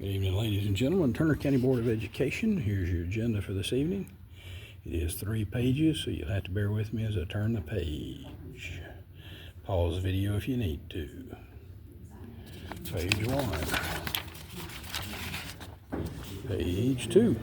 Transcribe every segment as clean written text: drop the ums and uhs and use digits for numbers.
Good evening, ladies and gentlemen. Turner County Board of Education. Here's your agenda for this evening. It is 3 pages, so you'll have to bear with me as I turn the page. Pause the video if you need to. Page 1. Page 2.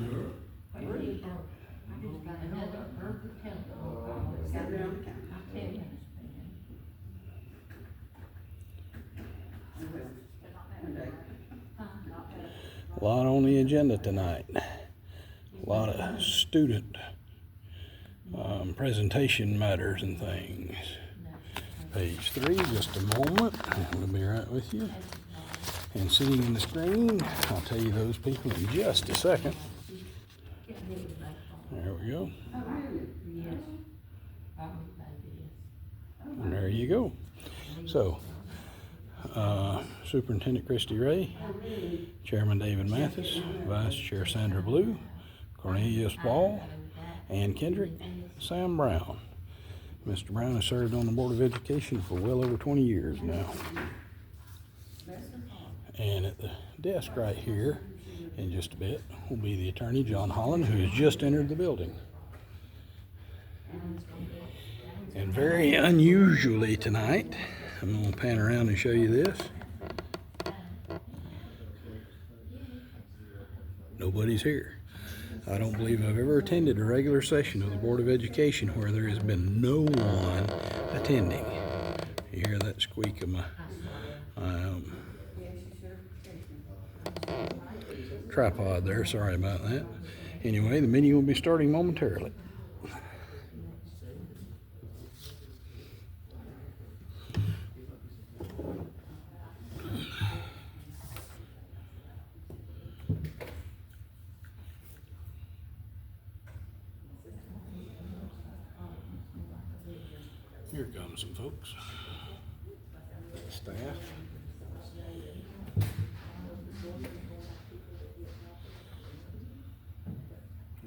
A lot on the agenda tonight. A lot of student presentation matters and things. Page 3, just a moment. We'll be right with you. And sitting in the screen, I'll tell you those people in just a second. There we go. And there you go. So, Superintendent Christy Ray, Chairman David Mathis, Vice Chair Sandra Blue, Cornelius Ball, Ann Kendrick, Sam Brown. Mr. Brown has served on the Board of Education for well over 20 years now. And at the desk right here, in just a bit, will be the attorney, John Holland, who has just entered the building. And very unusually tonight, I'm going to pan around and show you this. Nobody's here. I don't believe I've ever attended a regular session of the Board of Education where there has been no one attending. You hear that squeak of my tripod there. Sorry about that. Anyway, the meeting will be starting momentarily. Here comes some folks. Staff.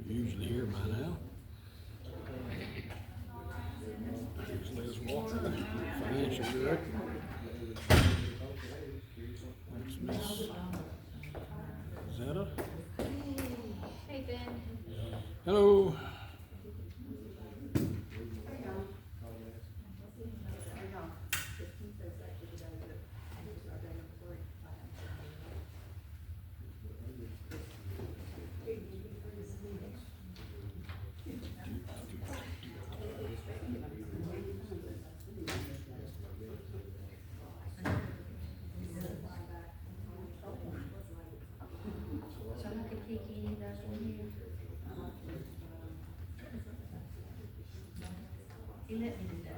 You're usually here by now. Here's Liz Walker, Financial Director. That's Miss Zetta. Hey, Ben. Hello. He let me do that.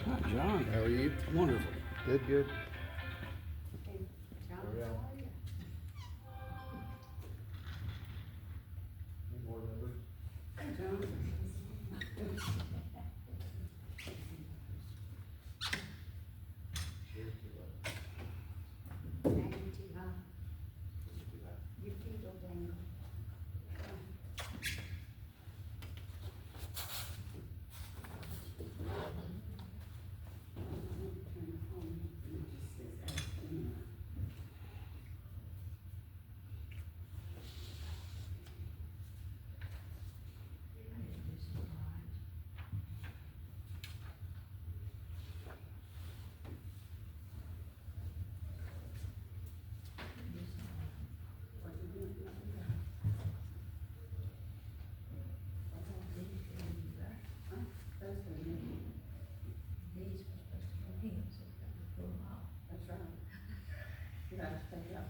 Hi, John. How are you? Wonderful. Good, good.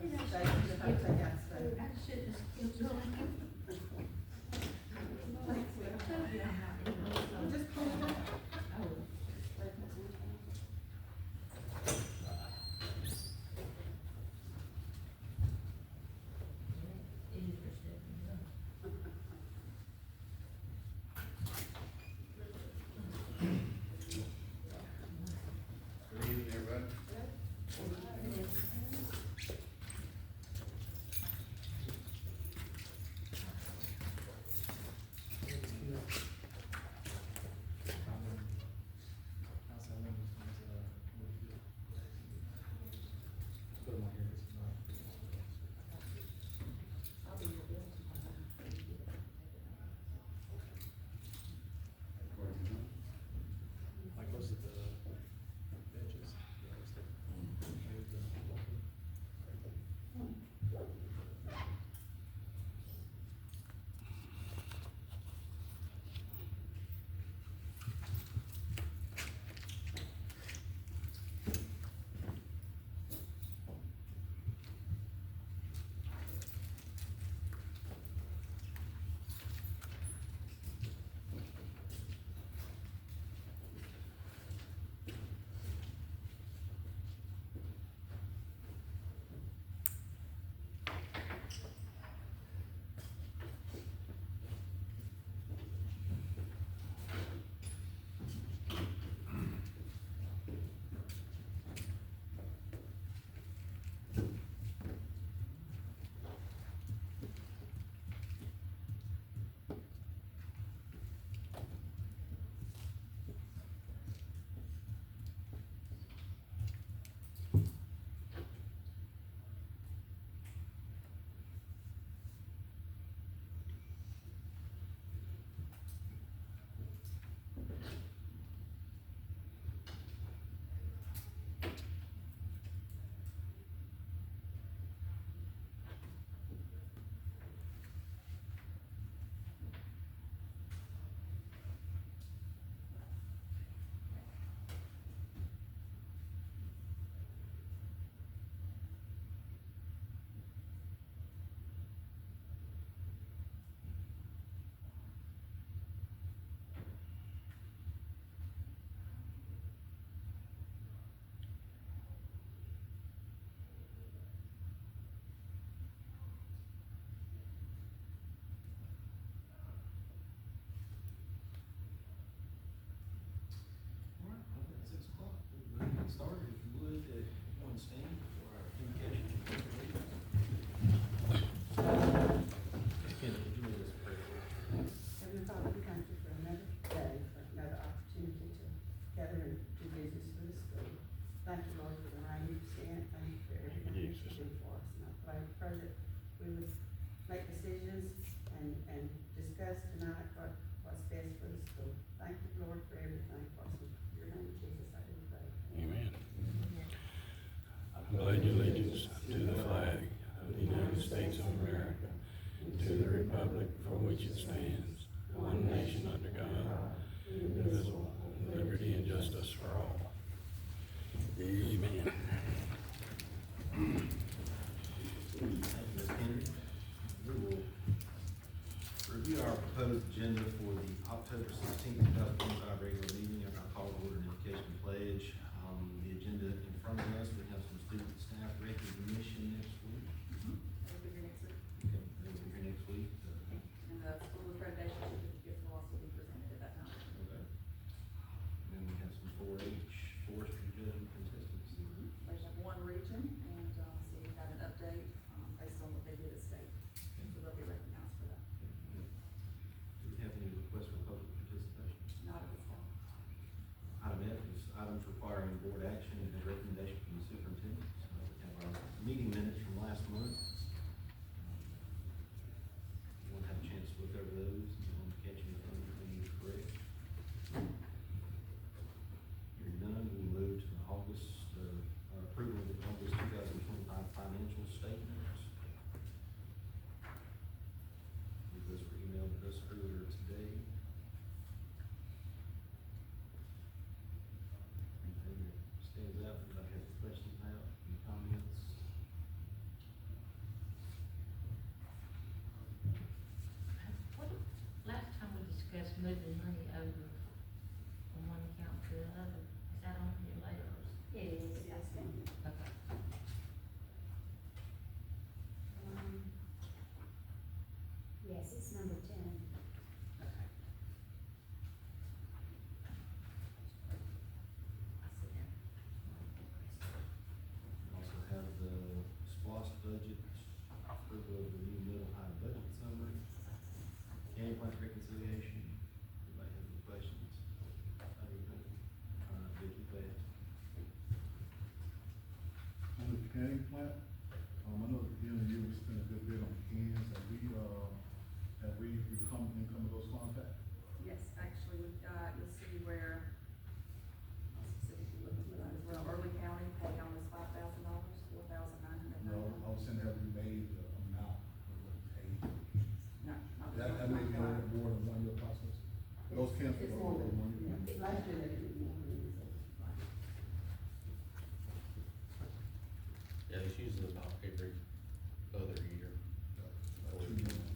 Good evening, everybody. Like most of the benches. All right, well, it's 6 o'clock. We'll get started. If you would, one stand for our invocation. Ken, would you lead us in prayer? Heavenly Father, we thank you for another day, for another opportunity to gather and do business for the school. Thank you, Lord, for the rain you've sent. Thank you for everything that you do for us. And I pray that we would make decisions and discuss tonight what's best for the school. Thank you, Lord, for everything for us. In your name, Jesus, I do pray. Amen. I pledge allegiance to the flag of the United States of America, and to the republic for which it stands, one nation under God, indivisible, with liberty and justice for all. Amen. Thank you, Ms. Kennedy. We will review our proposed agenda for the October 16th, 2025 regular meeting of our call to order and education pledge. The agenda in front of us, we have some student staff recognition next week. We'll be here next week. Okay, they'll be here next week. And the school accreditation certificate will also be presented at that time. Okay. And then we have some 4-H forestry judging contestants. moving money over from one account to the other. Is that on here later? It is, yes, ma'am. Okay. Yes, it's number 10. Okay. I see that. We also have the SPOS budget, approval of the new middle high budget summary, county plant reconciliation. Anybody have any questions? Did you pass? On the canning plant, I know at the beginning of the year, we spent a good bit on cans, have we become income of those funds back? Yes, actually, we've got, you'll see where, I'll specifically look at that as well, Early County paid almost $5,000, $4,999. No, I was saying, have we made the amount of what we paid? No, not That may be not- more than 1 year process. Those cans It's were more more than than 1 year. yeah. Last year they did more than this. Yeah, it's usually about every other year. About 2 million.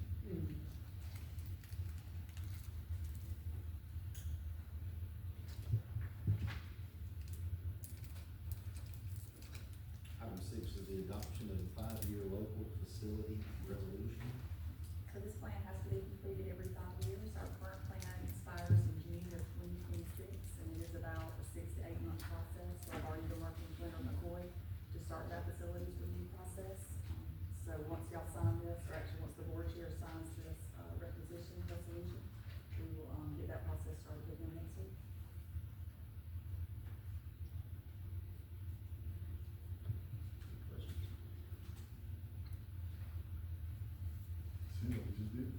Item 6 is the adoption of the 5-year local facility resolution. So this plan has to be completed every 5 years. Our current plan expires in June of 2026, and it is about a 6 to 8 month process. So I've already been working with Leonard McCoy to start that facilities review process. So once y'all sign this, or actually once the board chair signs this, requisition resolution, we will, get that process started with them next week. Questions? See what we just did?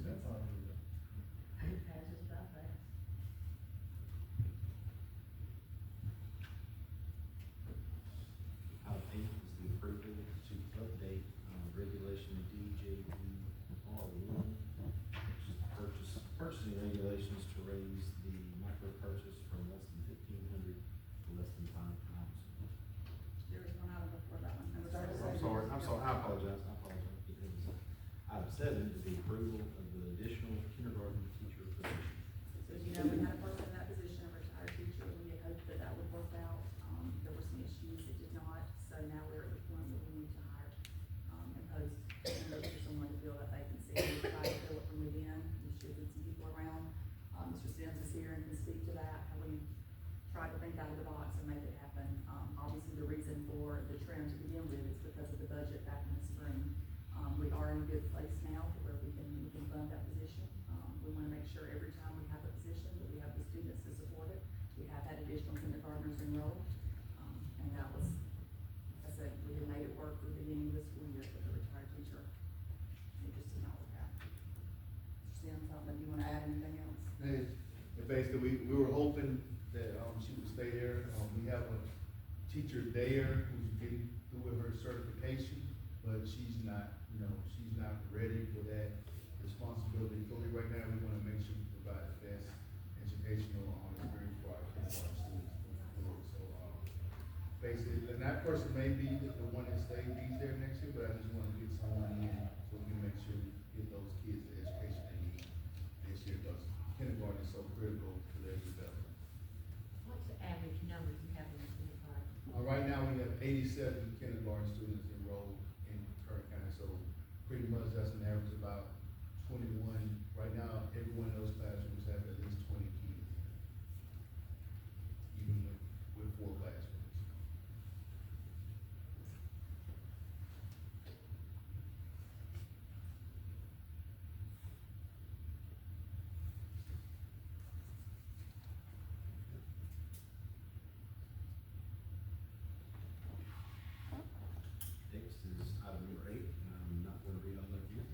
That's all we did. It passes by fast. Item 8 is the approval to update, regulation DJUR1, which is purchasing regulations to raise the micro purchase from less than 1,500 to less than 5,000. There is one item before that one. Number Sorry, seven. I'm sorry, I apologize. It is, item 7 is the approval of the additional kindergarten teacher position. So as you know, we had a person in that position, a retired teacher, and we had hoped that that would work out. There were some issues, it did not, so now we're at the point where we need to hire, and post, and look for someone to fill that vacancy. We try to fill it from within, we should get some people around. Mr. Sims is here and can speak to that, how we tried to think out of the box and make it happen. Obviously, the reason for the trim to begin with is because of the budget back in the spring. We are in a good place now where we can fund that position. We wanna make sure every time we have a position that we have the students to support it. We have had additional kindergartners enrolled, and that was, like I said, we had made it work for the beginning of the school year with the retired teacher. It just did not work out. Mr. Sims, I don't know if you wanna add anything else? And basically, we were hoping that, she would stay there. We have a teacher there who's getting through with her certification, but she's not ready for that responsibility fully right now. We wanna make sure we provide the best educational, experience for our kindergarten students moving forward. So, basically, and that person may be the one that be there next year, but I just wanna get someone in so we can make sure we get those kids the education they need this year, because kindergarten is so critical to their development. What's the average number you have in the kindergarten? Right now, we have 87 kindergarten students enrolled in Kern County, so pretty much that's an average of about 21. Right now, every one of those classrooms have at least 20 kids, even with 4 classrooms. Next is item number 8, and I'm not gonna read all that again.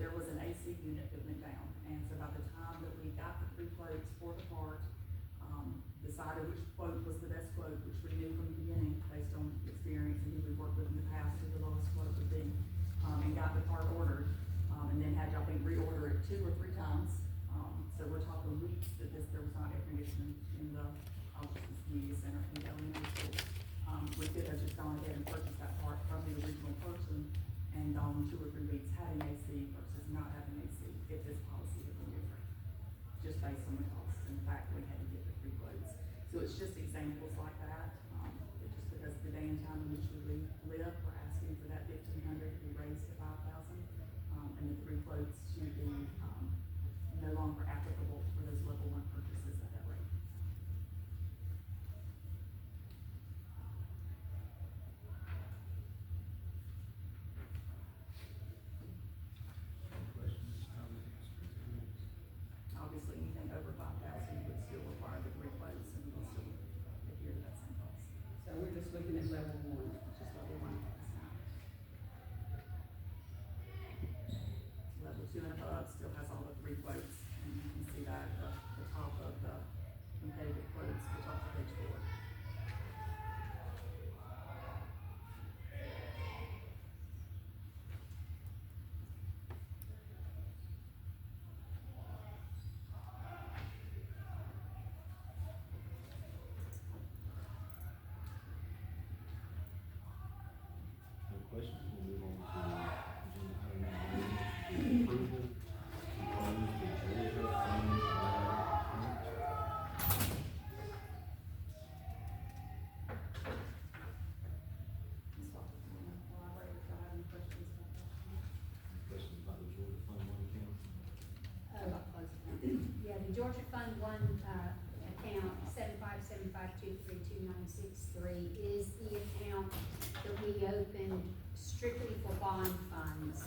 there was an AC unit that went down, and so by the time that we got the three quotes for the part, decided which quote was the best quote, which we knew from the beginning, based on experience and who we worked with in the past, who the lowest quote would be, and got the part ordered, and then had to, I think, reorder it 2 or 3 times. So we're talking weeks that there was not air conditioning in the offices, community center, and elementary school. We could have just gone ahead and purchased that part from the original person, and 2 or 3 weeks having AC versus not having AC, if this policy had been different, just based on the cost and the fact that we had to get the 3 quotes. So it's just examples like that, just because the day and time in which we live, we're asking for that 1,500 to be raised to 5,000, and the 3 quotes should be, no longer applicable for those level 1 purchases at that rate. Questions, comments, concerns? Obviously, anything over 5,000 would still require the 3 quotes, and we would still adhere to that same policy. So we're just looking at level 1, which is what we want. Level 2 and above still has all the 3 quotes, and you can see that at the top of the competitive quotes, the top of page 4. No questions, we'll move on to agenda item number 1, the approval to close the Georgia Fund Letter account. Ms. Walker, do you want to elaborate if you have any questions about that? Any questions about the Georgia Fund 1 account? About closing that? Yeah, the Georgia Fund One, account 75752322963 is the account that we opened strictly for bond funds.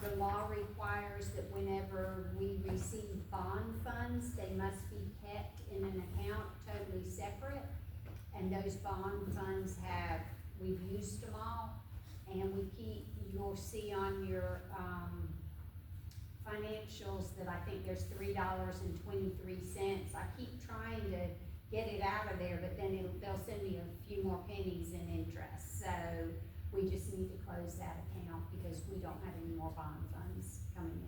The law requires that whenever we receive bond funds, they must be kept in an account totally separate. And those bond funds we've used them all, and you'll see on your, financials that I think there's $3.23. I keep trying to get it out of there, but then they'll send me a few more pennies in interest. So we just need to close that account because we don't have any more bond funds coming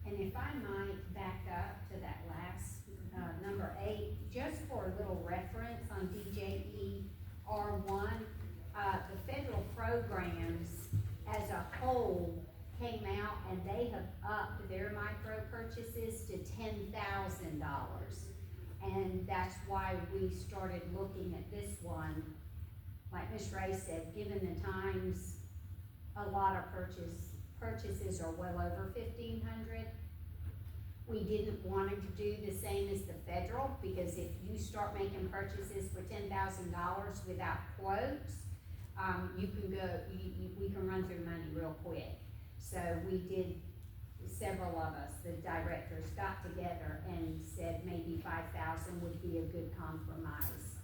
in. And if I might back up to that last, number 8, just for a little reference on DJE R1, the federal programs as a whole came out and they have upped their micro purchases to $10,000. And that's why we started looking at this one. Like Ms. Ray said, given the times, a lot of purchases are well over 1,500. We didn't want to do the same as the federal, because if you start making purchases for $10,000 without quotes, we can run through money real quick. So we did, several of us, the directors, got together and said maybe 5,000 would be a good compromise.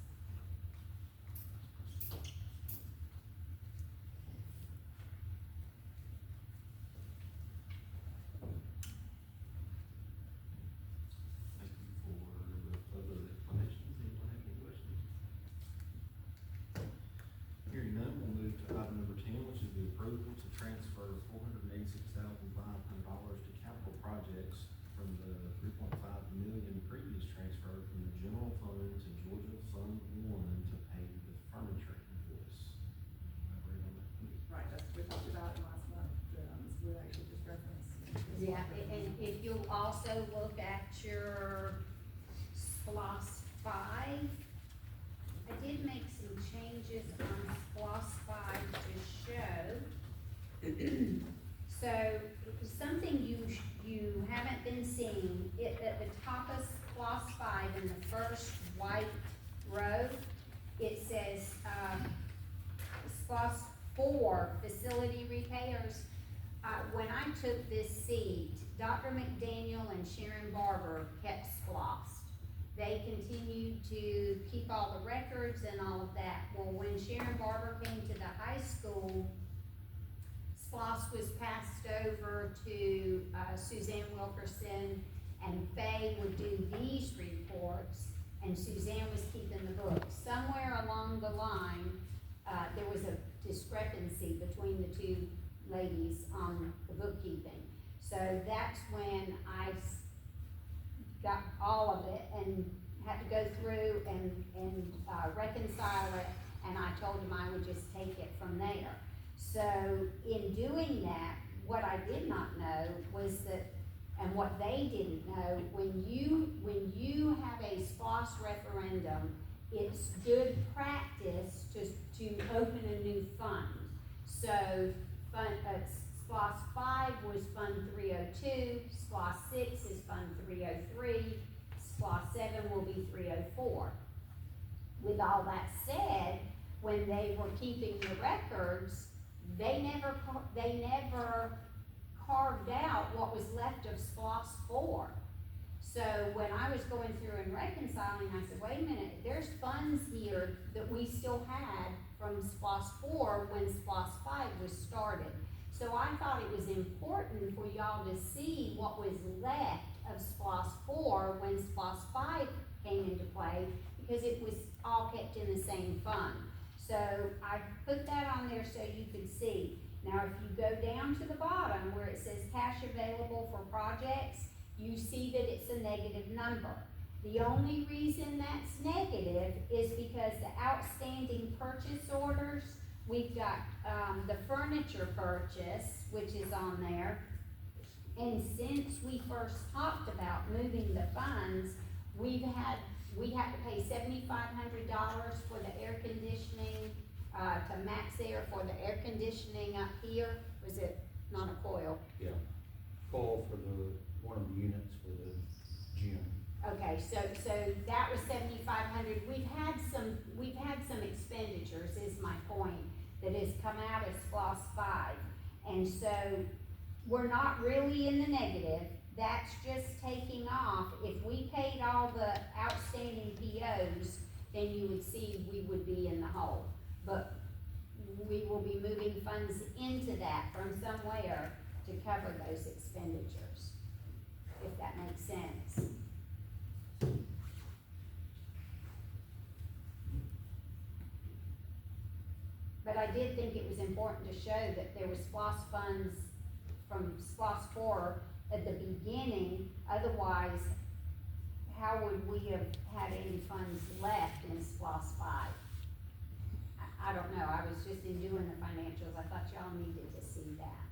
Thank you for the further explanations. Anyone have any questions? Hearing none, we'll move to item number 10, which is the approval to transfer $486,500 to capital projects from the $3.5 million previous transfer from the general fund to Georgia Fund 1 to pay the furniture invoice. Elaborate on that, please. Right, that's what we talked about last month, Ms. Wood actually just referenced. Yeah, and if you'll also look at your SPLOS 5, I did make some changes on SPLOS 5 to show. So, something you haven't been seeing, at the top of SPLOS 5 in the first white row, it says, SPLOS 4, facility repairs. When I took this seat, Dr. McDaniel and Sharon Barber kept SPLOST. They continued to keep all the records and all of that. Well, when Sharon Barber came to the high school, SPOS was passed over to Suzanne Wilkerson, and Faye would do these reports, and Suzanne was keeping the books. Somewhere along the line, there was a discrepancy between the two ladies on the bookkeeping. So that's when I got all of it and had to go through and reconcile it, and I told them I would just take it from there. So in doing that, what I did not know was that, and what they didn't know, when you have a SPOS referendum, it's good practice to open a new fund. So SPOS 5 was Fund 302, SPOS 6 is Fund 303, SPOS 7 will be 304. With all that said, when they were keeping the records, they never carved out what was left of SPOS 4. So when I was going through and reconciling, I said, wait a minute, there's funds here that we still had from SPOS 4 when SPOS 5 was started. So I thought it was important for y'all to see what was left of SPOS 4 when SPOS 5 came into play, because it was all kept in the same fund. So I put that on there so you could see. Now, if you go down to the bottom where it says cash available for projects, you see that it's a negative number. The only reason that's negative is because the outstanding purchase orders, we've got the furniture purchase, which is on there. And since we first talked about moving the funds, we have to pay $7,500 for the air conditioning, to Max Air for the air conditioning up here. Was it not a coil? Yeah, call for one of the units for the gym. Okay, so that was $7,500. We've had some expenditures, is my point, that has come out of SPOS 5. And so we're not really in the negative. That's just taking off. If we paid all the outstanding POs, then you would see we would be in the hole. But we will be moving funds into that from somewhere to cover those expenditures, if that makes sense. But I did think it was important to show that there was SPOS funds from SPOS 4 at the beginning. Otherwise, how would we have had any funds left in SPOS 5? I don't know, I was just in doing the financials, I thought y'all needed to see that.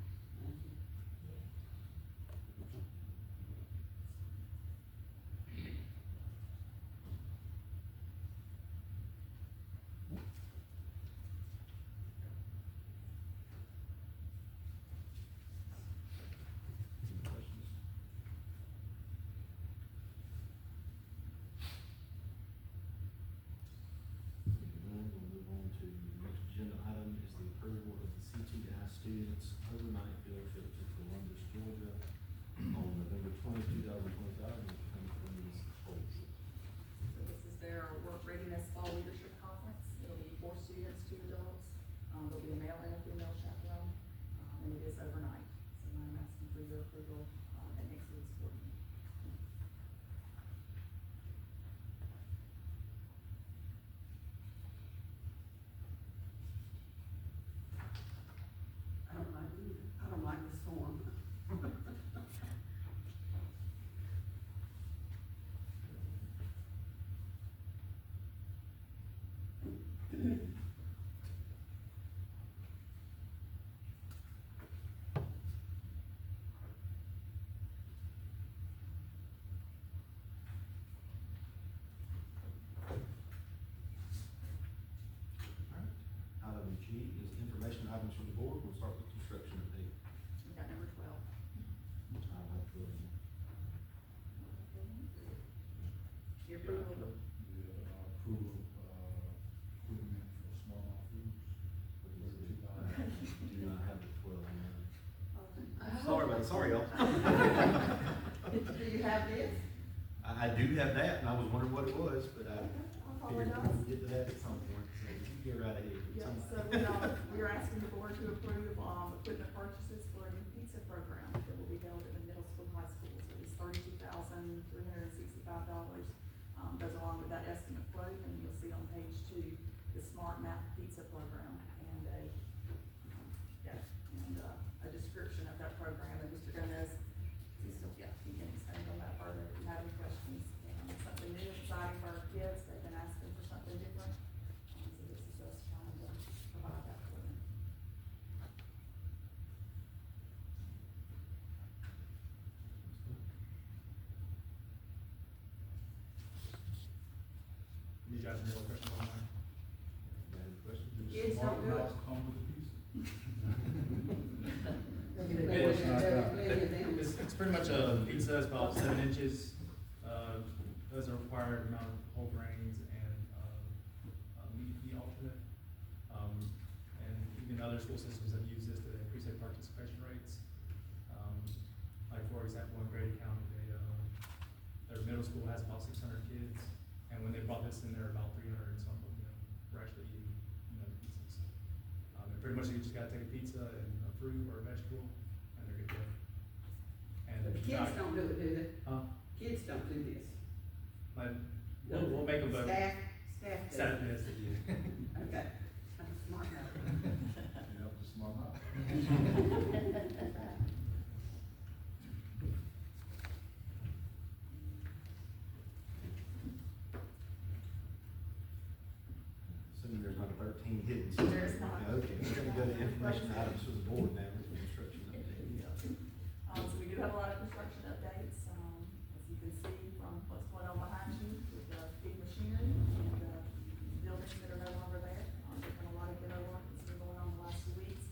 Students overnight field trip to Columbus, Georgia on November 20, 2025, and come from Ms. Holt. So this is their work readiness fall leadership conference. It'll be 4 students, 2 adults. There'll be a male and a female chaperone, and it is overnight. So I'm asking for your approval at next week's board meeting. I don't like this form. Item G is information items from the board. We'll start with construction update. We got number 12. Your approval. Approval, equipment for small foods. Do not have the 12 in there. Sorry, y'all. Do you have this? I do have that, and I was wondering what it was, but I figured Apologize. we'd get to that at some point, so you get right So we are asking the board to approve, equipment purchases for a new pizza program that will be held at the middle school, high school. So it's $32,365. Goes along with that estimate quote, and you'll see on page 2, the Smart Map Pizza program, and a description of that program. And Mr. Gomez, he can expand on that further if you have any questions. Something new, exciting for our kids, they've been asking for something different. So this is us trying to provide that for them. You guys have any other questions on that? Any questions? Kids don't do it. Come with the pizza. It's pretty much a pizza, it's about 7 inches, those are required amount of whole grains and, meat alternate. And even other school systems have used this to increase their participation rates. Like for example, in Grady County, their middle school has about 600 kids, and when they brought this in, there were about 300 and some of them were actually eating, the pizzas. And pretty much you just gotta take a pizza and a fruit or a vegetable, and they're good to go. And But the kids don't do it, do they? Kids don't do this. But we'll make them vote. Staff does. Staff is, yeah. Okay. I'm smart enough. Yeah, just smart mouth. Assuming there's not 13 hidden. There's not. Okay, we're gonna go to information items for the board now, with construction update. So we do have a lot of construction updates, as you can see from what's going on behind you with the big machinery and the buildings that are no longer there. There's been a lot of demo work that's been going on the last 2 weeks,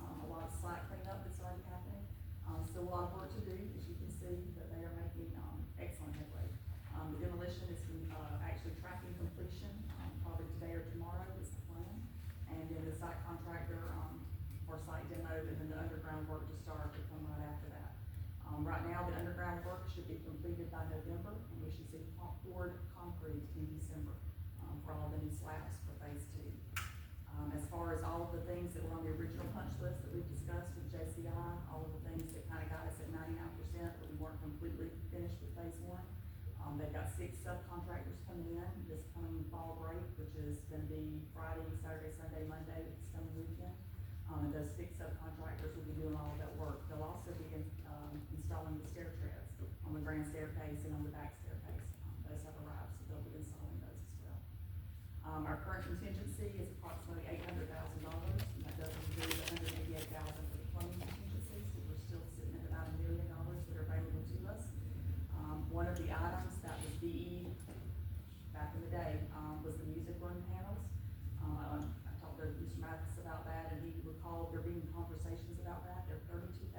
a lot of site cleanup that's already happening. Still a lot of work to do, as you can see, but they are making, excellent headway. The demolition is, actually tracking completion, probably today or tomorrow is the plan. And then the site contractor, for site demo, and then the underground work to start to come right after that. Right now, the underground work should be completed by November, and we should see poured concrete in December, for all the new slabs for phase 2. As far as all of the things that were on the original punch list that we discussed with JCI, all of the things that kind of got us at 99%, but we weren't completely finished with phase 1. They've got 6 subcontractors coming in this coming fall break, which is gonna be Friday, Saturday, Sunday, Monday, this coming weekend. And those 6 subcontractors will be doing all of that work. They'll also be installing the stair treads on the grand staircase and on the back staircase. Those have arrived, so they'll be installing those as well. Our current contingency is approximately $800,000, and that does include $188,000 for the plumbing contingency, so we're still sitting at about $1 million that are available to us. One of the items that was BE back in the day, was the music room panels. I talked to Mr. Mathis about that, and he recalled there being conversations about that. They're $32,000.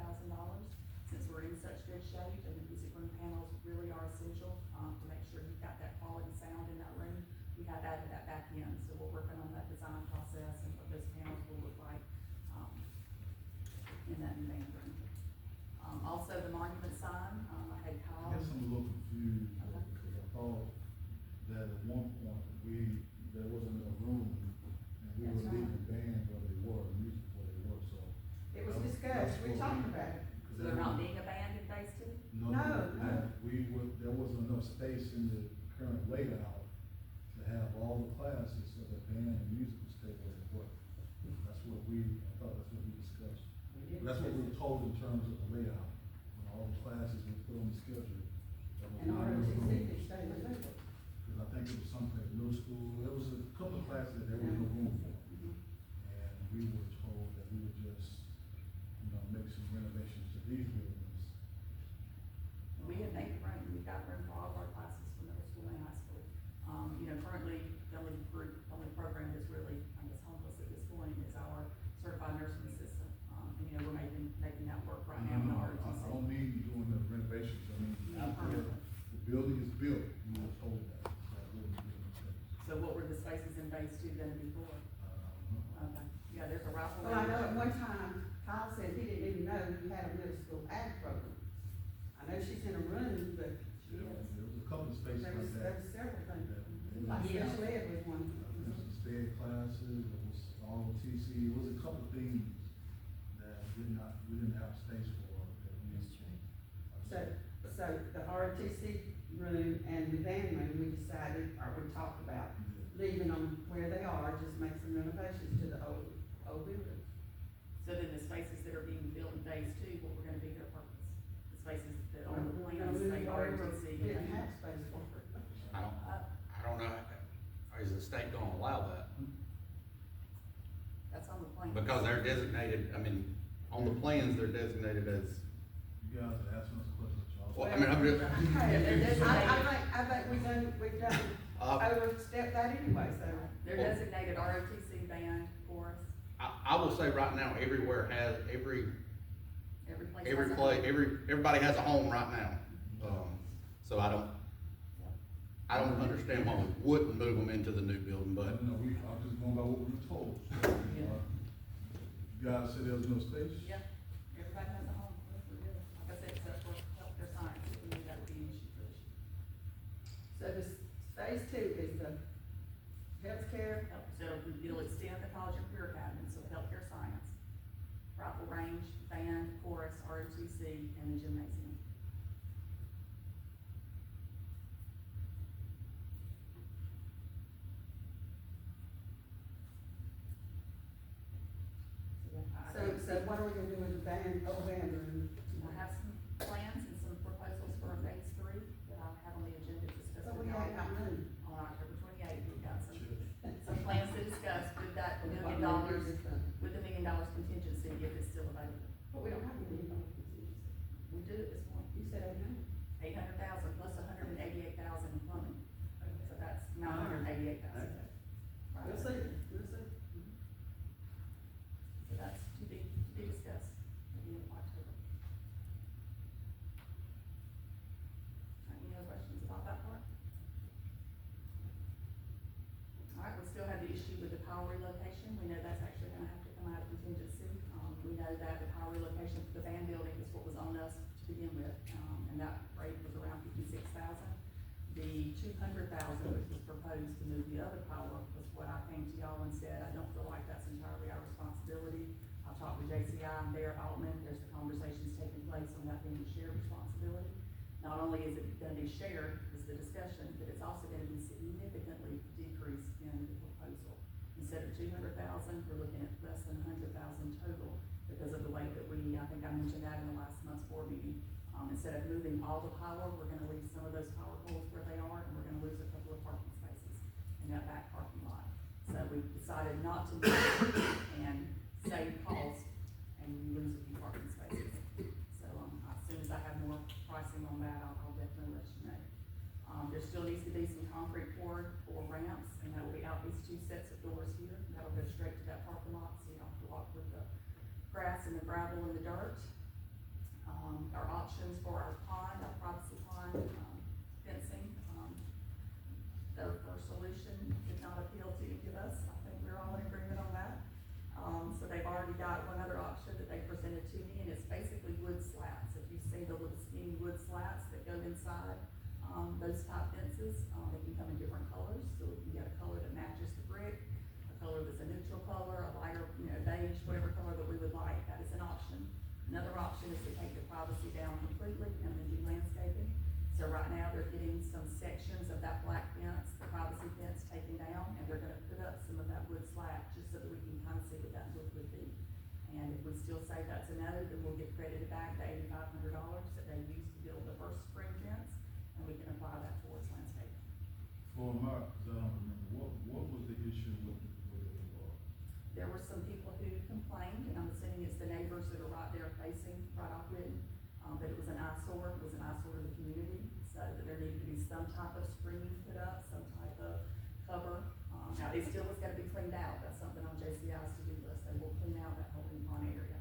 Since we're in such good shape, and the music room panels really are essential, to make sure you've got that quality sound in that room, we have added that back in. So we're working on that design process and what those panels will look like, in that new band room. Also the monument sign, I had I Kyle. guess I'm a little confused, Okay. because I thought that at one point, there wasn't enough room, and we were That's right. leaving bands where they were, music where they were, so. It was discussed, we talked about it. So they're not being abandoned phase 2? No, no. There wasn't enough space in the current layout to have all the classes, so that band and music would stay where they were. I thought that's what we discussed. That's what we were told in terms of the layout, when all the classes were put on the schedule. there was In not order enough to room. see if they were legal. Cause I think it was something at middle school, there was a couple of classes that there was no room for. And we were told that we would just, make some renovations to these buildings. We have made room, we've got room for all of our classes for middle school and high school. Currently, the only program that's really, I guess, homeless at this point is our certified nursing assistant. And, we're making that work right now in No, order to I see. don't mean doing the renovations, I mean, after the building is built, we were told that. So what were the spaces in phase 2 gonna be for? Okay, yeah, there's a rifle. Well, I know at range. one time, Kyle said he didn't even know you had a middle school ag program. I know she's in a room, but There was a couple of spaces there like was that. several things. that- Like Yeah. special ed was one. Some sped classes, there was ROTC, it was a couple of things that we didn't have space for. That we So the ROTC room and the band room, we decided, or we talked about leaving them where they are, just make some renovations to the old building. So then the spaces that are being built in phase two, what we're gonna be their purpose? The spaces that on the We're gonna plans move say whatever ROTC. didn't have space for it. I don't know, is the state gonna allow that? That's on the plan. Because they're designated, I mean, on the plans, they're designated as, You guys are asking us questions, y'all. well, I mean, I'm just, I think we've done, overstepped that anyway, so. They're designated ROTC band chorus, I will say right now, everywhere has, every every place. has a- everybody has a home right now. So I don't understand why we wouldn't move them into the new building, but No, I'm just going by what we were told. You guys said there was no space? Yeah, everybody has a home, we're good. Like I said, except for healthcare science, we knew that would be an issue for this year. So this phase two is the healthcare, So it'll extend the college and career academy, so healthcare science, rifle range, band, chorus, ROTC, and the gymnasium. so what are we gonna do with the old band room? I have some plans and some proposals for phase three that I'll have on the agenda to discuss. But with we y'all. ain't got money. On October 28th, we've got some plans to discuss with that $1 What million, we're gonna do this time. with the $1 million contingency if it's still available. But we don't have $1 million contingency. We do at this point, You said 800. 800,000 plus 188,000 in plumbing, so that's 988,000. Okay. Right. We'll see, we'll see. So that's to be discussed at the end of October. Any other questions about that part? All right, we still have the issue with the power relocation. We know that's actually gonna have to come out of contingency. We know that the power relocation for the band building is what was on us to begin with, and that rate was around 56,000. The 200,000 which was proposed to move the other power was what I came to y'all and said, I don't feel like that's entirely our responsibility. I've talked with JCI and their Altman, there's the conversations taking place on that being a shared responsibility. Not only is it gonna be shared, is the discussion, but it's also gonna be significantly decreased in the proposal. Instead of 200,000, we're looking at less than 100,000 total because of the way that I think I mentioned that in the last month's board meeting. Instead of moving all the power, we're gonna leave some of those power poles where they are, and we're gonna lose a couple of parking spaces in that back parking lot. So we decided not to move it and save cost and lose a few parking spaces. So, as soon as I have more pricing on that, I'll definitely let you know. There still needs to be some concrete poured for ramps, and that will be out these two sets of doors here. That'll go straight to that parking lot, so you don't have to walk with the grass and the gravel and the dirt. Our options for our pond, our privacy pond, fencing, their first solution did not appeal to any of us. I think we're all in agreement on that. So they've already got one other option that they presented to me, and it's basically wood slats. If you see the little skinny wood slats that go inside, those type fences, they can come in different colors, so we can get a color that matches the brick, a color that's a neutral color, a lighter, beige, whatever color that we would like. That is an option. Another option is to take the privacy down completely and then do landscaping. So right now, they're getting some sections of that black fence, the privacy fence taken down, and they're gonna put up some of that wood slat, just so that we can kind of see what that look would be. And if we still say that's a no, then we'll get credited back the $8,500 that they used to build the first spring fence, and we can apply that towards landscaping. For Mark, 'cause I don't remember, what was the issue with the law? There were some people who complained, and I'm assuming it's the neighbors that are right there facing, right off Whitten, that it was an eyesore to the community, so that there needed to be some type of screening put up, some type of cover. Now, it still is gonna be cleaned out, that's something on JCI's to-do list, they will clean out that whole pond area.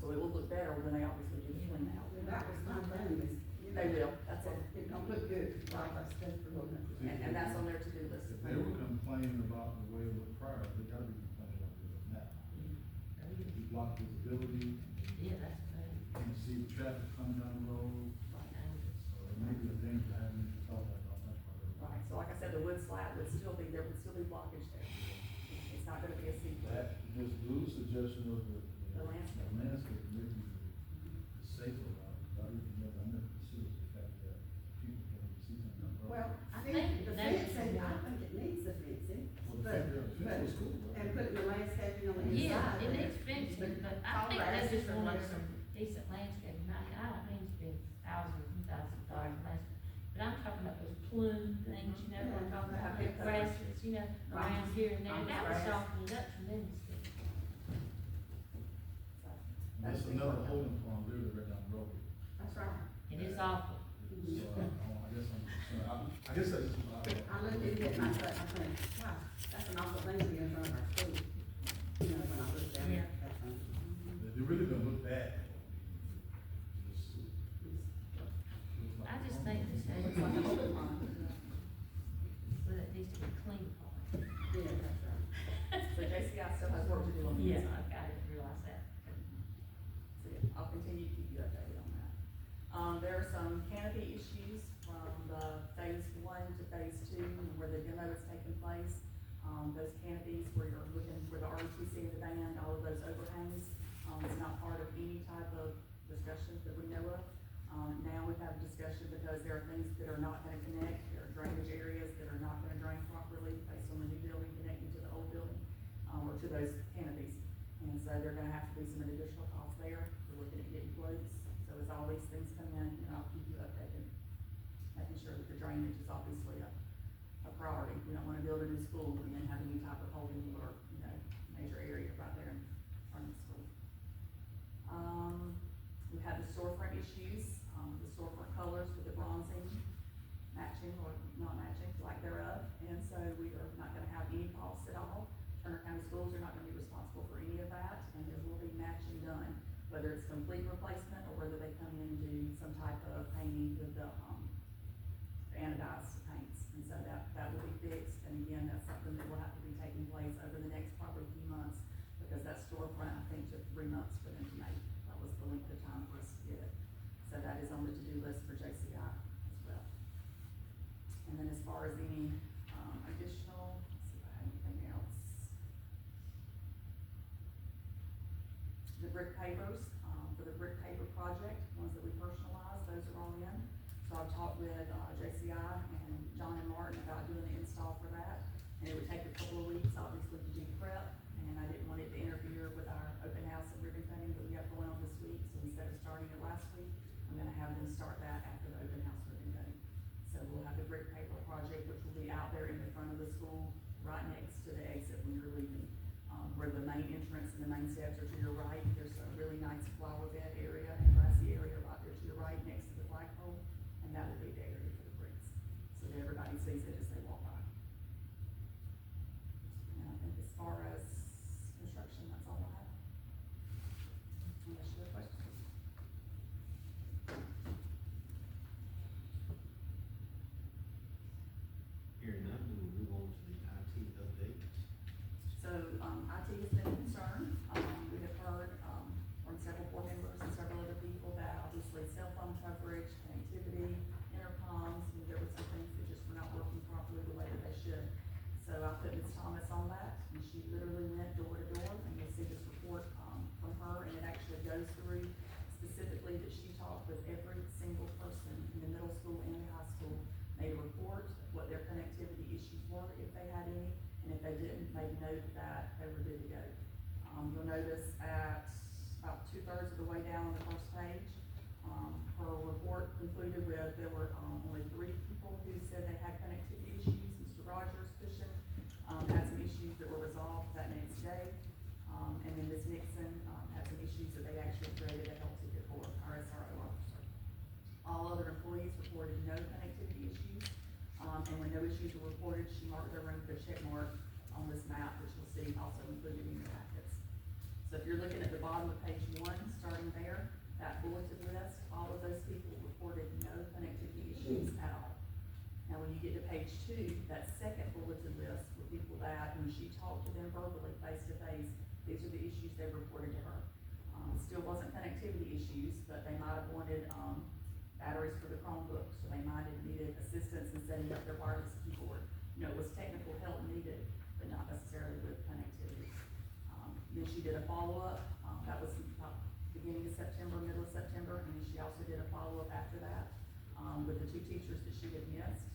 So it will look better when they obviously do the clean out. Well, that was my thing, They will, that's it, it don't look good, like I said, for looking. and that's on their to-do list. If they were complaining about the way it looked prior, they gotta be complaining about it now. You block visibility, Yeah, that's bad. you can't see the traffic coming down the road, so it may be a danger, I haven't even thought about that part of it. Right, so like I said, the wood slat would still be, there would still be blockage there. It's not gonna be a secret. That Ms. Blue's suggestion of The landscape. landscape, maybe the safer route, but I never considered the fact that people can see something. Well, I think think the that- fencing, I think it needs the fencing, Well, the but, fact that the fence was cool, right? and putting the landscaping on the Yeah, inside. it needs fencing, but I Tall think they grasses just or wanted whatever. some decent landscaping, I don't mean to spend thousands and thousands of dollars on landscape. But I'm talking about those plume things, you know, what I'm talking about, big grasses, you know, around here and there, that would soften it up tremendously. That's another holding pond, literally right down the road. That's right. It is awful. So, I guess I'm concerned, I guess that's just my. I looked at it, and I thought, I think, wow, that's an awful thing to be in front of our school. You know, when I looked down Yeah. at that thing. They really don't look bad. Just- I just think this It's has, like a holding pond. but it needs to be clean. Yeah, that's right. So JCI still has work to do on the Yeah, inside. I didn't realize that. So yeah, I'll continue to keep you updated on that. There are some canopy issues from the phase 1 to phase 2, where the demo is taking place. Those canopies where you're looking for the ROTC and the band, all of those overhangs, it's not part of any type of discussion that we know of. Now we've had a discussion because there are things that are not gonna connect, there are drainage areas that are not gonna drain properly based on the new building connecting to the old building, or to those canopies. And so there are gonna have to be some additional costs there, we're looking at getting quotes, so as all these things come in, you know, I'll keep you updated. Making sure that the drainage is obviously a priority, we don't wanna build a new school and then have any type of holding or, you know, major area right there in front of the school. We have the storefront issues, the storefront colors with the bronzing matching or not matching, lack thereof, and so we are not gonna have any costs at all. Turner County Schools are not gonna be responsible for any of that, and there will be matching done, whether it's complete replacement or whether they come in and do some type of painting with the anodized paints, and so that will be fixed, and again, that's something that will have to be taking place over the next probably few months, because that storefront, I think, took 3 months for them to make, that was the length of time for us to get it. So that is on the to-do list for JCI as well. And then as far as any, additional, let's see if I have anything else. The brick pavers, for the brick paver project, ones that we personalize, those are all in. So I've talked with, JCI and John and Martin about doing the install for that. And it would take a couple of weeks, obviously, to do prep, and I didn't want it to interfere with our open house and ribbon cutting that we have going on this week. So instead of starting it last week, I'm gonna have them start that after the open house ribbon cutting. So we'll have the brick paper project, which will be out there in the front of the school, right next to the exit when you're leaving. Where the main entrance and the main steps are to your right, there's a really nice flower bed area and grassy area right there to your right, next to the flagpole, and that will be the area for the bricks. So that everybody sees it as they walk by. And I think as far as construction, that's all I have. Unless you have questions. Hearing none, we will move on to the IT update. So, IT has been a concern, we have heard, from several board members and several other people that obviously cell phone coverage, connectivity, intercoms, and there were some things that just were not working properly the way that they should. So I put Ms. Thomas on that, and she literally went door to door, and you'll see this report, from her, and it actually goes through specifically that she talked with every single person in the middle school and the high school, made a report of what their connectivity issues were, if they had any, and if they didn't, made note that they were good to go. You'll notice at about 2/3 of the way down on the first page, her report concluded with, there were, only 3 people who said they had connectivity issues. Mr. Rogers, Cushing, had some issues that were resolved that next day. And then Ms. Nixon, had some issues that they actually created a help ticket for, our SRO officer. All other employees reported no connectivity issues, and when no issues were reported, she marked their room with a check mark on this map, which you'll see also included in your packets. So if you're looking at the bottom of page 1, starting there, that bulleted list, all of those people reported no connectivity issues at all. Now, when you get to page 2, that second bulleted list were people that, when she talked to them verbally, face to face, these are the issues they reported to her. Still wasn't connectivity issues, but they might have wanted, batteries for the Chromebook, so they might have needed assistance in setting up their wireless keyboard. You know, it was technical help needed, but not necessarily with connectivity. she did a follow-up, that was about beginning of September, middle of September, and then she also did a follow-up after that, with the 2 teachers that she had missed,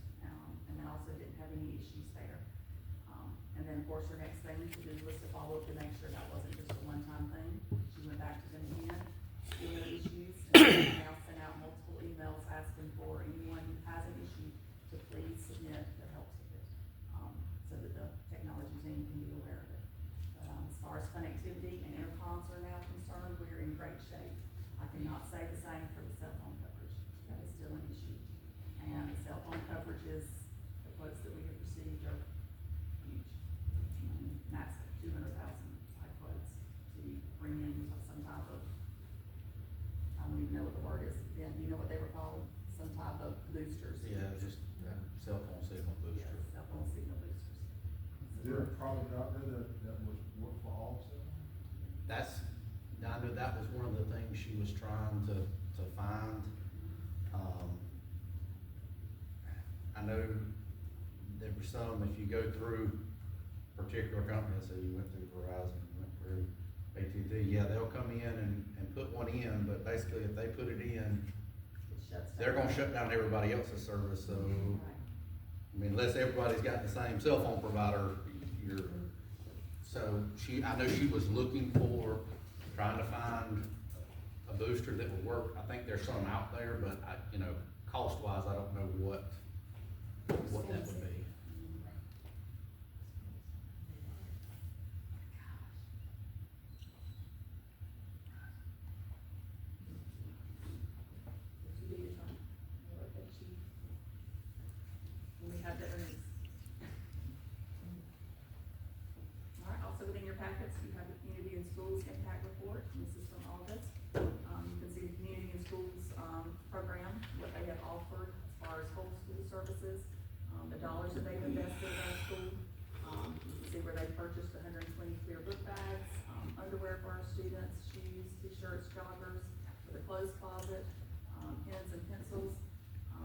and then also didn't have any issues there. And then, of course, her next thing to do was to follow up to make sure that wasn't just a one-time thing. She went back to them again, still no issues, and now sent out multiple emails asking for anyone who has an issue to please submit their help ticket, so that the technology team can be aware of it. But, as far as connectivity and intercoms are now concerned, we're in great shape. I cannot say the same for the cell phone coverage. That is still an issue. And the cell phone coverages, the quotes that we have received are huge. And that's 200,000 type quotes to bring in some type of, I don't even know what the word is. Ben, do you know what they were called? Some type of boosters. Yeah, just cell phone signal Yes, booster. cell phone signal boosters. Is there a product out there that would work for all cell phones? I know that was one of the things she was trying to find. I know there were some, if you go through particular companies, so you went through Verizon, you went through AT&T, yeah, they'll come in and put one in, but basically if they put it in, It shuts down. they're gonna shut down everybody else's service, so, Right. I mean, unless everybody's got the same cell phone provider, so I know she was looking for, trying to find a booster that would work. I think there's some out there, but cost-wise, I don't know what that would be. When we have the earnings. All right, also within your packets, you have the Community and Schools Impact Report, and this is from August. You can see the Community and Schools, program, what they have offered as far as whole school services, the dollars that they've invested in our school. You can see where they purchased 120 clear book bags, underwear for our students, shoes, t-shirts, joggers, with a clothes closet, pens and pencils.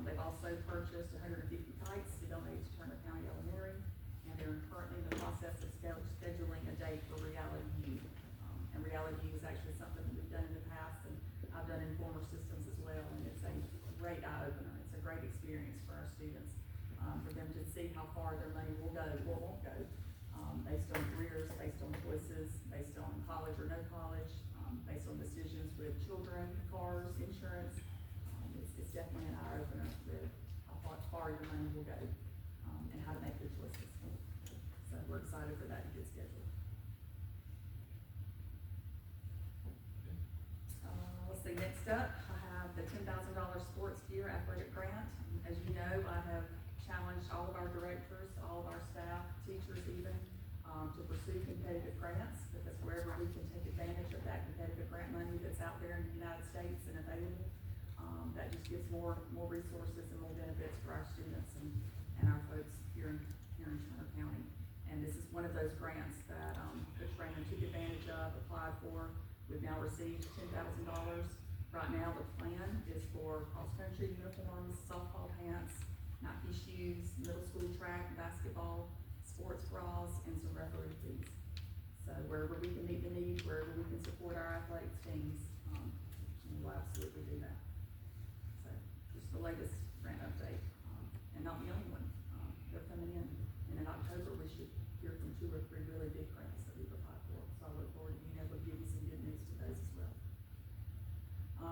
They've also purchased 150 kites to donate to Turner County Elementary, and they're currently in the process of scheduling a date for Reality U. And Reality U is actually something that we've done in the past, and I've done in former systems as well, and it's a great eye-opener. It's a great experience for our students, for them to see how far their money will go or won't go, based on careers, based on choices, based on college or no college, based on decisions with children, cars, insurance. It's definitely an eye-opener with how far your money will go, and how to make good choices. So we're excited for that to get scheduled. Let's see, next up, I have the $10,000 sports gear athletic grant. As you know, I have challenged all of our directors, all of our staff, teachers even, to pursue competitive grants, because wherever we can take advantage of that competitive grant money that's out there in the United States and available, that just gives more resources and more benefits for our students and our folks here in Turner County. And this is one of those grants that, Coach Raymond took advantage of, applied for. We've now received $10,000. Right now, the plan is for cross-country uniforms, softball pants, Nike shoes, middle school track, basketball, sports bras, and some referee fees. So wherever we can meet the need, wherever we can support our athletics teams, we'll absolutely do that. So just the latest grant update, and not the only one. They're coming in, and in October, we should hear from 2 or 3 really big grants that we've applied for. So I look forward to being able to give you some good news for those as well.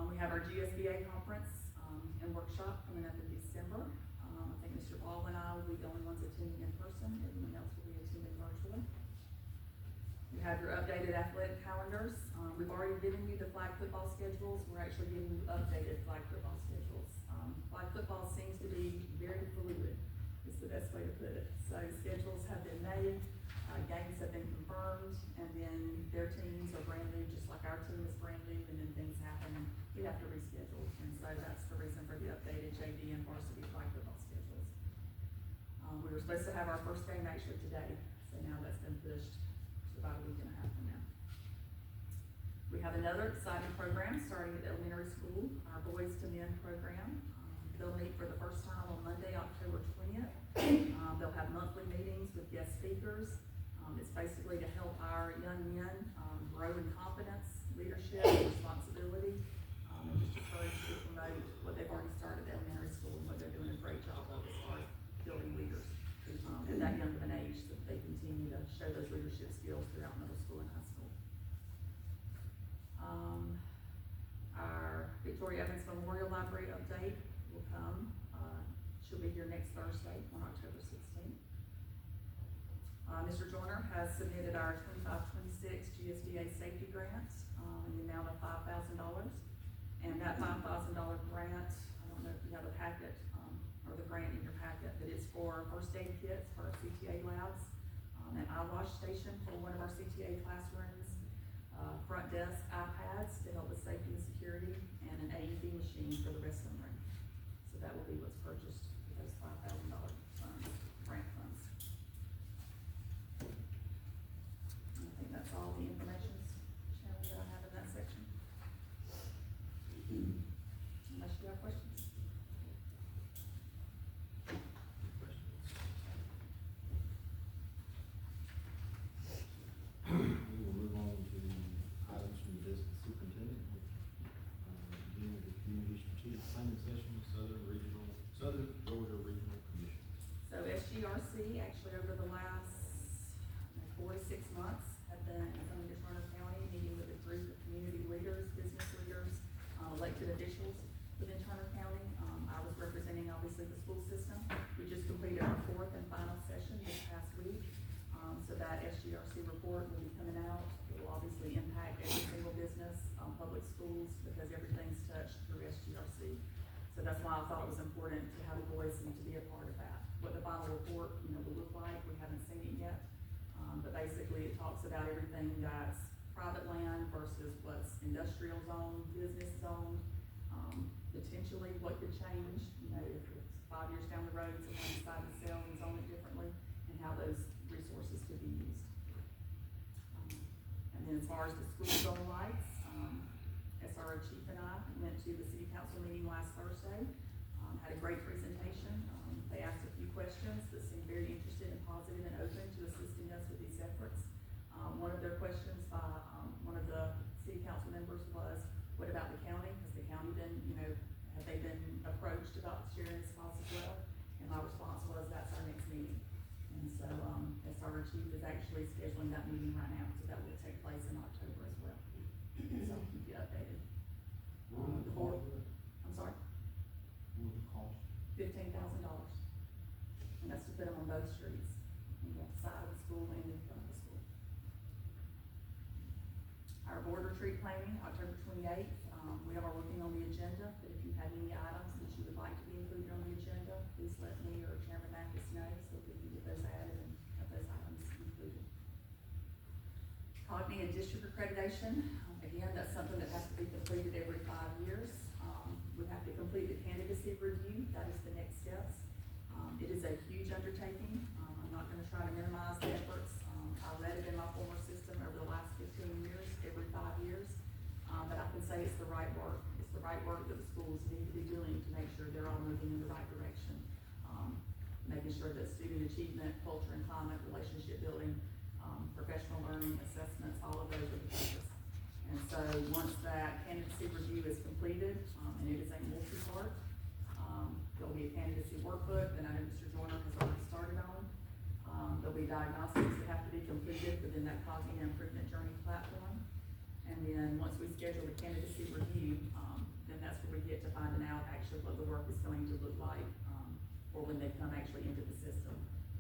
We have our GSBA conference, and workshop coming up in December. I think Mr. Ball and I will be the only ones attending in person, everyone else will be attending virtually. You have your updated athletic calendars. We've already given you the flag football schedules. We're actually giving you updated flag football schedules. Flag football seems to be very fluid, is the best way to put it. So schedules have been made, games have been confirmed, and then their teams are brand new, just like our team is brand new, and then things happen, and we have to reschedule. And so that's the reason for the updated JV and varsity flag football schedules. We were supposed to have our first game actually today, so now that's been pushed to about a week and a half from now. We have another exciting program starting at elementary school, our Boys to Men program. They'll meet for the first time on Monday, October 20th. They'll have monthly meetings with guest speakers. It's basically to help our young men grow grow in competence, leadership, responsibility, and just encourage to promote what they've already started at elementary school and what they're doing a great job of as far as building leaders, at that young of an age, so that they continue to show those leadership skills throughout middle school and high school. Our Victoria Evans Memorial Library update will come, she'll be here next Thursday on October 16th. Mr. Joyner has submitted our 25-26 GSBA safety grant, in the amount of $5,000. And that $5,000 grant, I don't know if you have a packet, or the grant in your packet, but it's for first aid kits for our CTA labs, an eye wash station for one of our CTA classrooms, front desk iPads to help with safety and security, and an AED machine for the wrestling room. So that will be what's purchased with those $5,000 funds, grant funds. I think that's all the information, Sharon, that I have in that section. Unless you have questions. We will move on to items from the business superintendent. Beginning with the community strategic planning session, Southern Georgia Regional Commission. So SGRC, actually over the last 4 to 6 months, have been coming to Turner County, meeting with a group of community leaders, business leaders, elected officials within Turner County. I was representing obviously the school system. We just completed our 4th and final session this past week. So that SGRC report will be coming out. It will obviously impact every single business, public schools, because everything's touched through SGRC. So that's why I thought it was important to have a voice and to be a part of that. What the final report, will look like, we haven't seen it yet. But basically it talks about everything that's private land versus what's industrial zone, business zone, potentially what could change, if it's 5 years down the road, someone decides to sell and zone it differently, and how those resources could be used. And then as far as the school zone lights, SRO Chief and I went to the city council meeting last Thursday, had a great presentation. They asked a few questions that seemed very interested and positive and open to assisting us with these efforts. One of their questions by one of the city council members was, what about the county? Has the county been, have they been approached about sharing this cost as well? And my response was, that's our next meeting. And so, SRO Chief is actually scheduling that meeting right now, so that will take place in October as well. So I'll keep you updated. The board, I'm sorry? What would the cost? $15,000. And that's to put them on both streets, on the side of the school and in front of the school. Our board retreat planning, October 28th, we are working on the agenda, but if you have any items that you would like to be included on the agenda, please let me or Chairman Mathis know, so we can get those added and have those items included. Cogni and district accreditation, again, that's something that has to be completed every 5 years. We have to complete the candidacy review, that is the next steps. It is a huge undertaking. I'm not gonna try to minimize the efforts. I led it in my former system over the last 15 years, every 5 years. But I can say it's the right work. It's the right work that the schools need to be doing to make sure they're all moving in the right direction. Making sure that student achievement, culture and climate, relationship building, professional learning, assessments, all of those are the focus. And so once that candidacy review is completed, and it is a multi-part, there'll be a candidacy workbook that I know Mr. Joyner has already started on. There'll be diagnostics that have to be completed within that Cognitive Improvement Journey platform. And then once we schedule the candidacy review, then that's where we get to finding out actually what the work is going to look like, or when they come actually into the system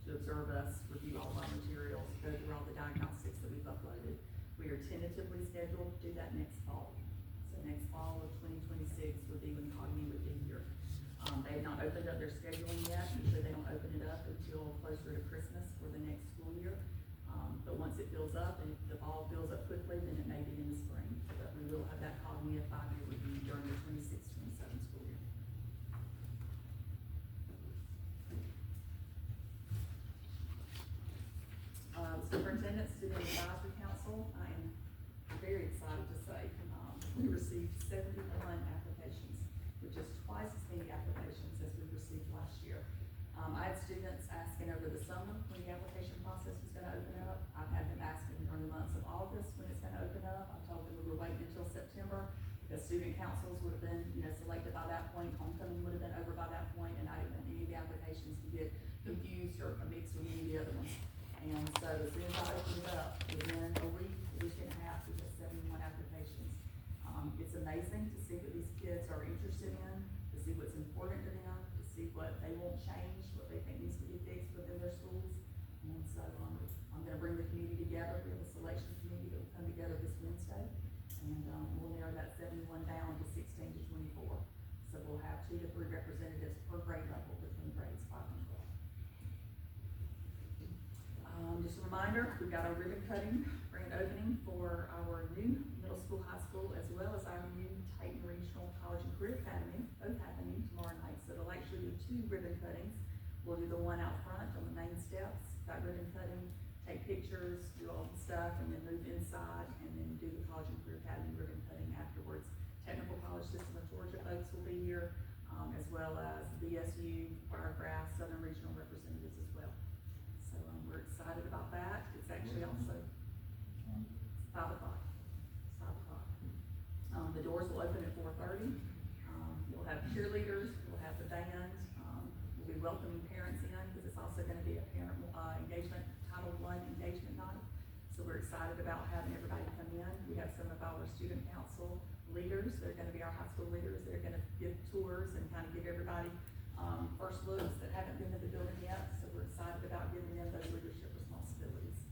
to observe us, review all of our materials, go through all the diagnostics that we've uploaded. We are tentatively scheduled to do that next fall. So next fall of 2026 would be when Cogni would be here. They have not opened up their scheduling yet. Usually they don't open it up until closer to Christmas for the next school year. But once it fills up, and if the fall fills up quickly, then it may be in the spring. But we will have that Cogni 5-year review during the 26-27 school year. Superintendent Student Advisory Council, I am very excited to say, we received 71 applications, which is twice as many applications as we received last year. I had students asking over the summer when the application process was gonna open up. I've had them asking during the month September, because student councils would have been, selected by that point, homecoming would have been over by that point, and I didn't want any of the applications to get confused or mixed with any of the other ones. And so as soon as I opened it up, within a week and a half, we had 71 applications. It's amazing to see what these kids are interested in, to see what's important to them, to see what they won't change, what they think needs to be fixed within their schools. And so, I'm gonna bring the community together. We have a selection committee that will come together this Wednesday. And, we'll narrow that 71 down to 16 to 24. So we'll have 2 to 3 representatives per grade level between grades 5 and 12. Just a reminder, we've got our ribbon cutting grand opening for our new middle school, high school, as well as our new Titan Regional College and Career Academy, both happening tomorrow night. So it'll actually be 2 ribbon cuttings. We'll do the one out front on the main steps, that ribbon cutting, take pictures, do all the stuff, and then move inside, and then do the College and Career Academy ribbon cutting afterwards. Technical College System of Georgia folks will be here, as well as BSU, Firegrass, Southern Regional representatives as well. So, we're excited about that. It's actually also 5 o'clock. 5 o'clock. The doors will open at 4:30. We'll have cheerleaders, we'll have the band, we'll be welcoming parents in, because it's also gonna be a parent, engagement, Title I engagement night. So we're excited about having everybody come in. We have some of our student council leaders, they're gonna be our high school leaders, they're gonna give tours and kind of give everybody, first looks that haven't been to the building yet. So we're excited about giving them those leadership responsibilities.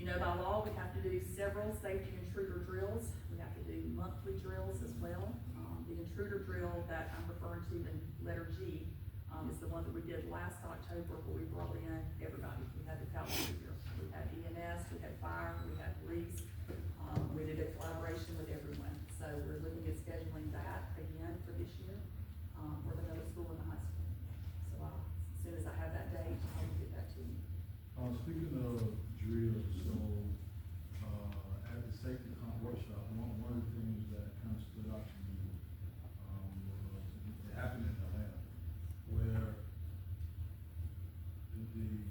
By law, we have to do several safety intruder drills. We have to do monthly drills as well. The intruder drill that I'm referring to in letter G, is the one that we did last October, where we brought in everybody. We had the California, we had EMS, we had fire, we had police. We did a collaboration with everyone. So we're looking at scheduling that again for this year, for the middle school and the high school. So as soon as I have that date, I will get that to you. Speaking of drills, so, at the safety workshop, one of the things that kind of stood out to me, was, it happened in Atlanta, where the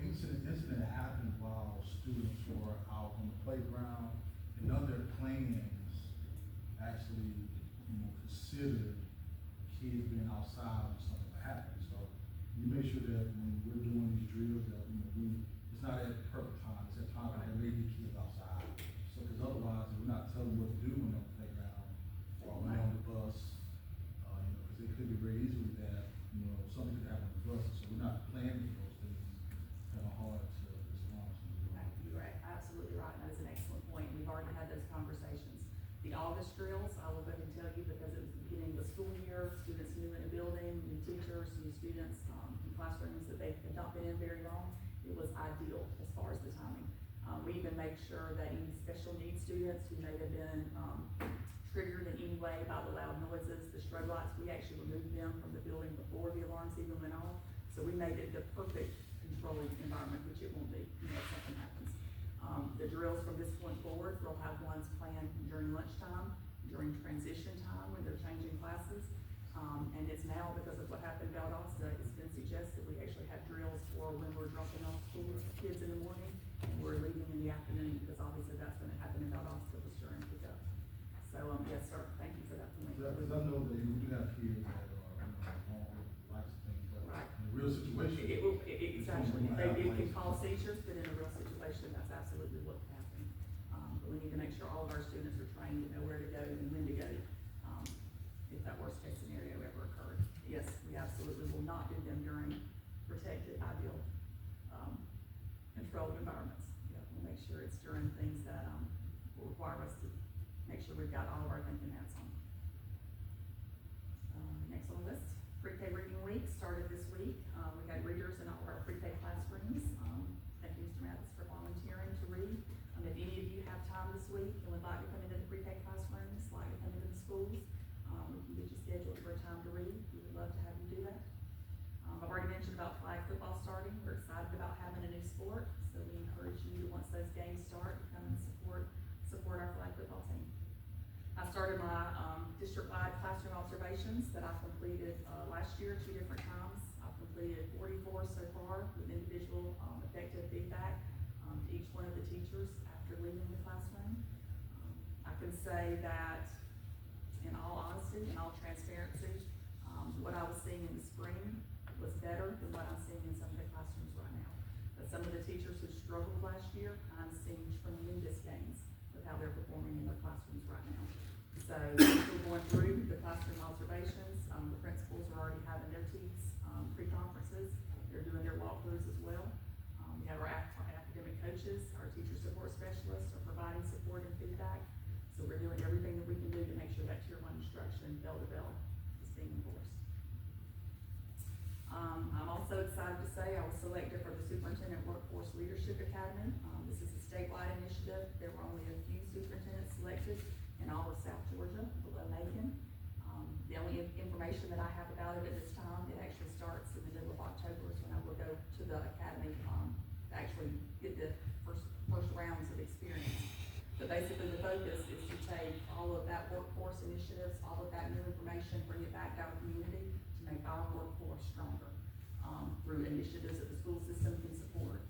incident happened while students were out on the playground, and none of their plans actually, considered kids being outside when something happened. So you make sure that when we're doing these drills, that, it's not at the perfect time, it's at time when there may be kids outside. So, because otherwise, if we're not telling them what to do when they're on the playground, or when they're on the bus, because it could be very easily that, something could happen on the bus, so we're not planning for those things, it's kind of hard to respond to. You're right, absolutely right, and that is an excellent point. We've already had those conversations. The August drills, I will go ahead and tell you, because it was the beginning of the school year, students new in a building, new teachers, new students, in classrooms that they had not been in very long. It was ideal as far as the timing. We even made sure that any special needs students who may have been, triggered in any way by the loud noises, the strobe lights, we actually removed them from the building before the alarms even went off. So we made it the perfect controlled environment, which it won't be, if something happens. The drills from this point forward, we'll have ones planned during lunchtime, during transition time when they're changing classes. And it's now, because of what happened in Valdosta, it's been suggested we actually have drills for when we're dropping off kids in the morning and we're leaving in the afternoon, because obviously that's gonna happen in Valdosta was during pickup. So, yes, sir, thank you for that point. Because I know that you do have kids that are, wrong with lights and things, but Right. in a real situation. Exactly, it can cause seizures, but in a real situation, that's absolutely what can happen. But we need to make sure all of our students are trained to know where to go and when to go, if that worst case scenario ever occurred. Yes, we absolutely will not do them during protected, ideal, controlled environments. Yeah, we'll make sure it's during things that, will require us to make sure we've got all of our thinking hats on. Next on the list, pre-K reading week started this week. We had readers in all of our pre-K classrooms. Thank you, Mr. Mathis, for volunteering to read. If any of you have time this week and would like to come into the pre-K classrooms, like to come into the schools, we can get you scheduled for a time to read. We would love to have you do that. I've already mentioned about flag football starting. We're excited about having a new sport, so we encourage you to, once those games start, to come and support our flag football team. I started my district-wide classroom observations that I completed last year 2 different times. I've completed 44 so far with individual effective feedback to each one of the teachers after leaving the classroom. I can say that, in all honesty, in all transparency, what I was seeing in the spring was better than what I'm seeing in some of the classrooms right now. But some of the teachers who struggled last year, I'm seeing tremendous gains with how they're performing in their classrooms right now. So we're going through the classroom observations, the principals are already having their TEAS, pre-conferences, they're doing their walkthroughs as well. We have our academic coaches, our teacher support specialists are providing support and feedback. So we're doing everything that we can do to make sure that tier 1 instruction, bell to bell, is being enforced. I'm also excited to say I was selected for the Superintendent Workforce Leadership Academy. This is a statewide initiative. There were only a few superintendents selected in all of South Georgia, below Macon. The only information that I have about it at this time, it actually starts in the middle of October, is when I will go to the academy, to actually get the first rounds of experience. But basically the focus is to take all of that workforce initiatives, all of that new information, bring it back to our community to make our workforce stronger, through initiatives that the school system can support.